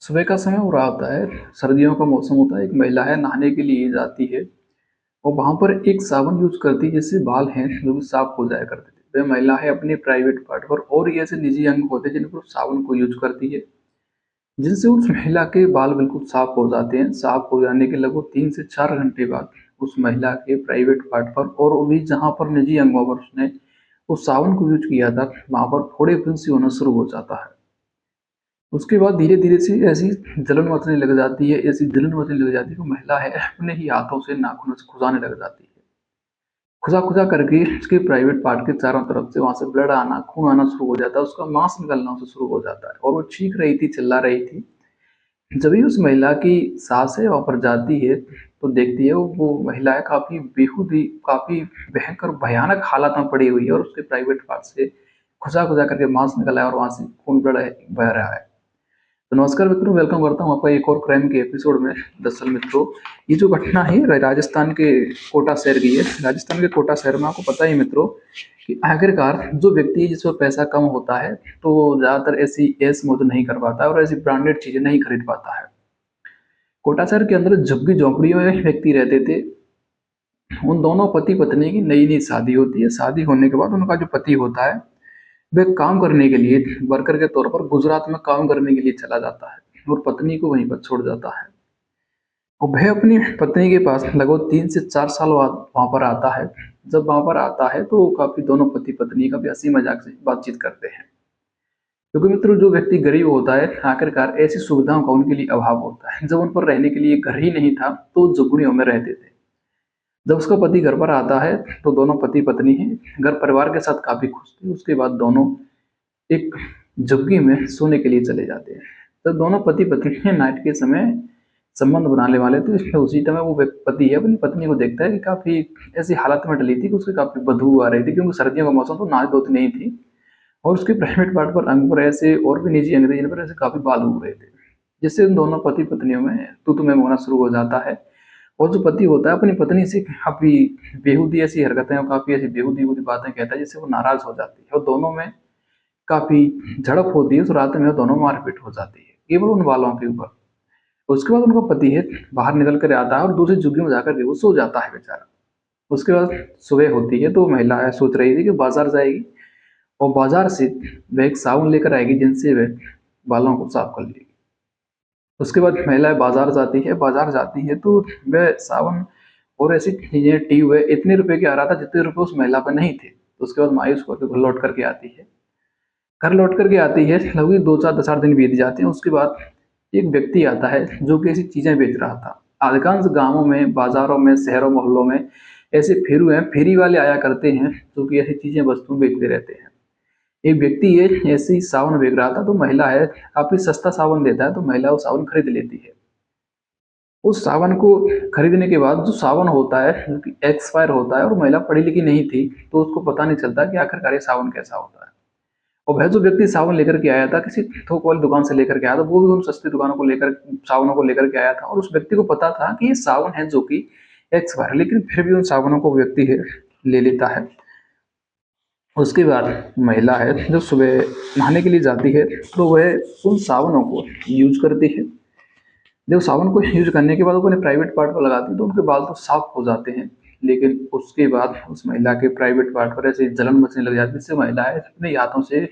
सुबह का समय हो रहा होता है, सर्दियों का मौसम होता है, एक महिला है नहाने के लिए जाती है और वहाँ पर एक साबुन यूज़ करती है जिससे बाल हैं जो कि साफ हो जाया करते थे। वह महिला है अपने प्राइवेट पार्ट पर और ये ऐसे निजी अंग होते हैं जिन पर साबुन को यूज़ करती है, जिनसे उस महिला के बाल बिल्कुल साफ हो जाते हैं। साफ हो जाने के लगभग 3 से 4 घंटे बाद उस महिला के प्राइवेट पार्ट पर और वो भी जहाँ पर निजी अंगों पर उसने उस साबुन को यूज़ किया था, वहाँ पर फोड़े-फुंसी होना शुरू हो जाता है। उसके बाद धीरे-धीरे से ऐसी जलन मचने लग जाती है, ऐसी जलन मचने लग जाती है कि महिला है अपने ही हाथों से नाखूनों से खुजाने लग जाती है। खुजा-खुजा करके उसके प्राइवेट पार्ट के चारों तरफ से वहाँ से ब्लड आना, खून आना शुरू हो जाता है, उसका मांस निकलना उसे शुरू हो जाता है और वो चीख रही थी, चिल्ला रही थी। जब भी उस महिला की सास है वहाँ पर जाती है, तो देखती है वो महिला है काफ़ी बेहूदी, काफ़ी भयंकर भयानक हालत में पड़ी हुई है और उसके प्राइवेट पार्ट से खुजा-खुजा करके मांस निकला है और वहाँ से खून ब्लड बह रहा है। तो नमस्कार मित्रों, वेलकम करता हूँ आपका एक और क्राइम के एपिसोड में। दरअसल मित्रों, ये जो घटना है राजस्थान के कोटा शहर की है। राजस्थान के कोटा शहर में आपको पता ही मित्रों कि आखिरकार जो व्यक्ति जिस पर पैसा कम होता है, तो वो ज़्यादातर ऐसी ऐश-मौज नहीं कर पाता है और ऐसी ब्रांडेड चीज़ें नहीं खरीद पाता है। कोटा शहर के अंदर झुग्गी-झोंपड़ियों में व्यक्ति रहते थे। उन दोनों पति-पत्नी की नई-नई शादी होती है। शादी होने के बाद उनका जो पति होता है, वह काम करने के लिए वर्कर के तौर पर गुजरात में काम करने के लिए चला जाता है और पत्नी को वहीं पर छोड़ जाता है। और वह अपनी पत्नी के पास लगभग 3 से 4 साल बाद वहाँ पर आता है। जब वहाँ पर आता है तो काफ़ी दोनों पति-पत्नी काफ़ी हँसी-मज़ाक से बातचीत करते हैं। क्योंकि मित्रों जो व्यक्ति गरीब होता है, आखिरकार ऐसी सुविधाओं का उनके लिए अभाव होता है। जब उन पर रहने के लिए घर ही नहीं था, तो झुग्गियों में रहते थे। जब उसका पति घर पर आता है, तो दोनों पति-पत्नी हैं, घर परिवार के साथ काफ़ी खुश थे। उसके बाद दोनों एक झुग्गी में सोने के लिए चले जाते हैं। तो दोनों पति-पत्नी नाइट के समय संबंध बनाने वाले थे, इसलिए उसी समय वो पति है अपनी पत्नी को देखता है कि काफ़ी ऐसी हालत में डली थी कि उसकी काफ़ी बदबू आ रही थी, क्योंकि सर्दियों का मौसम तो नहा-धोती नहीं थी और उसके प्राइवेट पार्ट पर अंग पर ऐसे और भी निजी अंग थे जिन पर ऐसे काफ़ी बाल उग रहे थे। जिससे उन दोनों पति-पत्नियों में तू-तू मैं-मैं होना शुरू हो जाता है और जो पति होता है अपनी पत्नी से काफ़ी बेहूदी ऐसी हरकतें और काफ़ी ऐसी बेहूदी-बेहूदी बातें कहता है, जिससे वो नाराज़ हो जाती है और दोनों में काफ़ी झड़प होती है। उस रात में दोनों मारपीट हो जाती है, केवल उन बालों के ऊपर। उसके बाद उनका पति है बाहर निकल कर आता है और दूसरी झुग्गी में जाकर के वो सो जाता है बेचारा। उसके बाद सुबह होती है तो महिला है सोच रही थी कि बाज़ार जाएगी और बाज़ार से वह एक साबुन लेकर आएगी जिनसे वह बालों को साफ कर लेगी। उसके बाद महिला बाज़ार जाती है तो वह साबुन और ऐसी चीज़ें ट्यूब है इतने रुपए की आ रहा था जितने रुपए उस महिला पे नहीं थे। तो उसके बाद मायूस होकर घर लौट करके आती है। घर लौट कर के आती है, लगभग 2-4 10-8 दिन बीत जाते हैं। उसके बाद एक व्यक्ति आता है जो कि ऐसी चीज़ें बेच रहा था। अधिकांश गाँवों में, बाज़ारों में, शहरों, मोहल्लों में ऐसे फेरू हैं, फेरी वाले आया करते हैं जो कि ऐसी चीज़ें, वस्तु बेचते रहते हैं। एक व्यक्ति है ऐसे ही साबुन बेच रहा था, तो महिला है काफ़ी सस्ता साबुन देता है, तो महिला वो साबुन खरीद लेती है। उस साबुन को खरीदने के बाद जो साबुन होता है, जो कि एक्सपायर होता है और महिला पढ़ी-लिखी नहीं थी, तो उसको पता नहीं चलता कि आखिरकार ये साबुन कैसा होता है। और वह जो व्यक्ति साबुन लेकर के आया था, किसी थोक वाली दुकान से लेकर के आया था, वो भी उन सस्ती दुकानों को लेकर साबुनों को लेकर के आया था और उस व्यक्ति को पता था कि ये साबुन है जो कि एक्सपायर है, लेकिन फिर भी उन साबुनों को व्यक्ति है ले लेता है। उसके बाद महिला है जो सुबह नहाने के लिए जाती है, तो वह उन साबुनों को यूज़ करती है। जब साबुन को यूज़ करने के बाद वो अपने प्राइवेट पार्ट पर लगाती है, तो उनके बाल तो साफ हो जाते हैं। लेकिन उसके बाद उस महिला के प्राइवेट पार्ट पर ऐसे जलन मचने लग जाती है, जिससे महिला है अपने हाथों से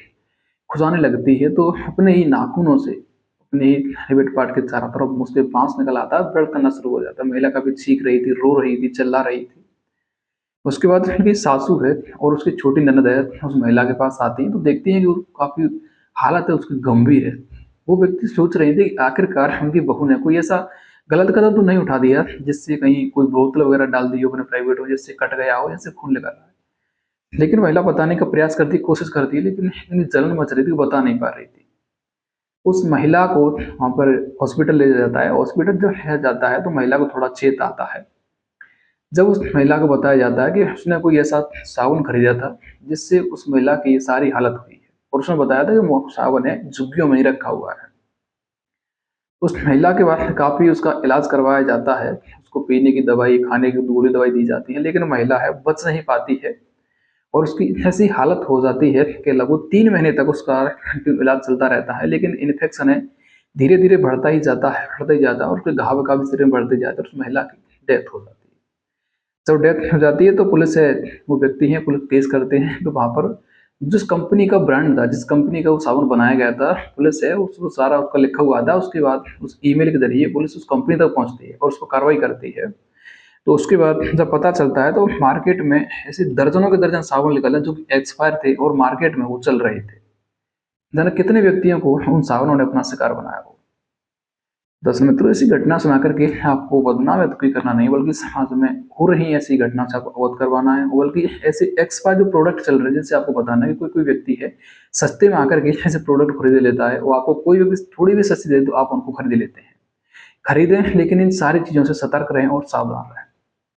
खुजाने लगती है, तो अपने ही नाखूनों से अपने ही प्राइवेट पार्ट के चारों तरफ मुझसे बाँस निकल आता है, ब्लड करना शुरू हो जाता है। महिला काफ़ी चीख रही थी, रो रही थी, चिल्ला रही थी। उसके बाद उनकी सासू है और उसकी छोटी ननद है, उस महिला के पास आती है, तो देखती है कि वो काफ़ी हालत है उसकी गंभीर है। वो व्यक्ति सोच रहे थे कि आखिरकार उनकी बहू ने कोई ऐसा गलत कदम तो नहीं उठा दिया, जिससे कहीं कोई बोतल वगैरह डाल दी हो अपने प्राइवेट में, जिससे कट गया हो, जिससे खून निकल रहा है। लेकिन महिला बताने का प्रयास करती है, कोशिश करती है, लेकिन इतनी जलन मच रही थी, वो बता नहीं पा रही थी। उस महिला को वहाँ पर हॉस्पिटल ले जाया जाता है। हॉस्पिटल जब ले जाता है, तो महिला को थोड़ा चेत आता है। जब उस महिला को बताया जाता है कि उसने कोई ऐसा साबुन खरीदा था, जिससे उस महिला की ये सारी हालत हुई है और उसने बताया था कि वो साबुन है झुग्गियों में ही रखा हुआ है। उस महिला के बाद काफ़ी उसका इलाज करवाया जाता है, उसको पीने की दवाई, खाने की गोली दवाई दी जाती है, लेकिन महिला है बच नहीं पाती है और उसकी ऐसी हालत हो जाती है कि लगभग 3 महीने तक उसका इलाज चलता रहता है, लेकिन इन्फेक्शन है धीरे-धीरे बढ़ता ही जाता है, बढ़ता ही जाता है और उसके घाव-घाव भी शरीर में बढ़ते जाते हैं और उस महिला की डेथ हो जाती है। जब डेथ हो जाती है तो पुलिस है, वो व्यक्ति है, पुलिस केस करते हैं, तो वहाँ पर जिस कंपनी का ब्रांड था, जिस कंपनी का वो साबुन बनाया गया था, पुलिस है उसको सारा उसका लिखा हुआ था, उसके बाद उस ईमेल के ज़रिए पुलिस उस कंपनी तक पहुँचती है और उसको कार्रवाई करती है। तो उसके बाद जब पता चलता है तो मार्केट में ऐसे दर्जनों के दर्जन साबुन निकले जो कि एक्सपायर थे और मार्केट में वो चल रहे थे। जाने कितने व्यक्तियों को उन साबुनों ने अपना शिकार बनाया हो। दरअसल मित्रों, ऐसी घटना सुना करके आपको बदनाम या तो कोई करना नहीं, बल्कि समाज में हो रही ऐसी घटना से आपको अवगत करवाना है, बल्कि ऐसे एक्सपायर जो प्रोडक्ट चल रहे हैं जिनसे आपको बताना है कि कोई कोई व्यक्ति है सस्ते में आकर के ऐसे प्रोडक्ट खरीद लेता है, वो आपको कोई भी थोड़ी भी सस्ती दे तो आप उनको खरीद लेते हैं। खरीदें, लेकिन इन सारी चीजों से सतर्क रहें और सावधान रहें।